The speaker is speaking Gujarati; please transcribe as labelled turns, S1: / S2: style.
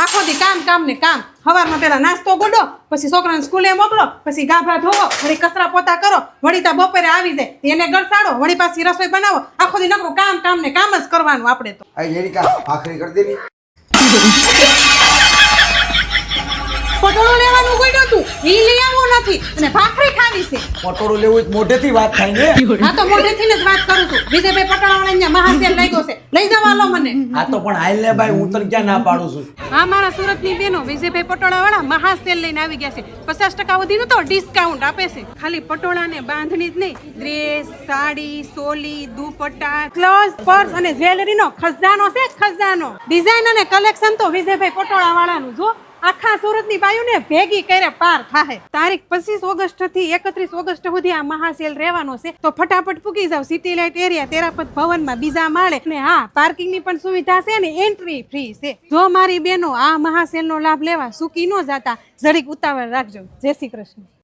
S1: આખો દી કામ કામ ને કામ. સવારમાં પેલા નાસ્તો ગોડો, પછી છોકરાને સ્કૂલે મોકલો, પછી ગાભા ધોવો, વળી કચરા પોતા કરો, વળી તા બપોરે આવી જાય એને ગળસાડો, વળી પાછી રસોઈ બનાવો. આખો દી નકરું કામ કામ ને કામ જ કરવાનું આપણે તો.
S2: આ જેરિકા ભાખરી કરી દે ની.
S1: પટોળું લેવાનું ગોડ્યું તું, ઈ લઈ આવવું નથી અને ભાખરી ખાવી છે.
S2: પટોળું લેવું હોય તો મોઢેથી વાત થાય ને.
S1: હા તો મોઢેથી જ વાત કરું છું. વિજયભાઈ પટોળાવાળા અહીંયા મહાસેલ લાગ્યો છે, લઈ જવા લો મને.
S2: આ તો પણ હાલ ને ભાઈ, હું તને ક્યાં ના પાડું છું.
S1: હા મારા સુરતની બેનો વિજયભાઈ પટોળાવાળા મહાસેલ લઈને આવી ગયા છે. 50% સુધીનું તો ડિસ્કાઉન્ટ આપે છે. ખાલી પટોળા ને બાંધણી જ નહીં, ડ્રેસ, સાડી, સોલી, દુપટ્ટા, ક્લોઝ, પર્સ અને જ્વેલરીનો ખજાનો છે, ખજાનો. ડિઝાઇન અને કલેક્શન તો વિજયભાઈ પટોળાવાળાનું જો આખા સુરતની બાયુને ભેગી કરે પાર થાય. તારીખ 25 ઓગસ્ટ થી 31 ઓગસ્ટ સુધી આ મહાસેલ રહેવાનો છે, તો ફટાફટ પૂકી જાવ સિટી લાઇટ એરિયા તેરાપત ભવનમાં બીજા માળે. ને હા, પાર્કિંગની પણ સુવિધા છે ને એન્ટ્રી ફ્રી છે. જો મારી બેનો આ મહાસેલનો લાભ લેવા સુકી ન જાતા, જરીક ઉતાવળ રાખજો. જય શ્રી કૃષ્ણ.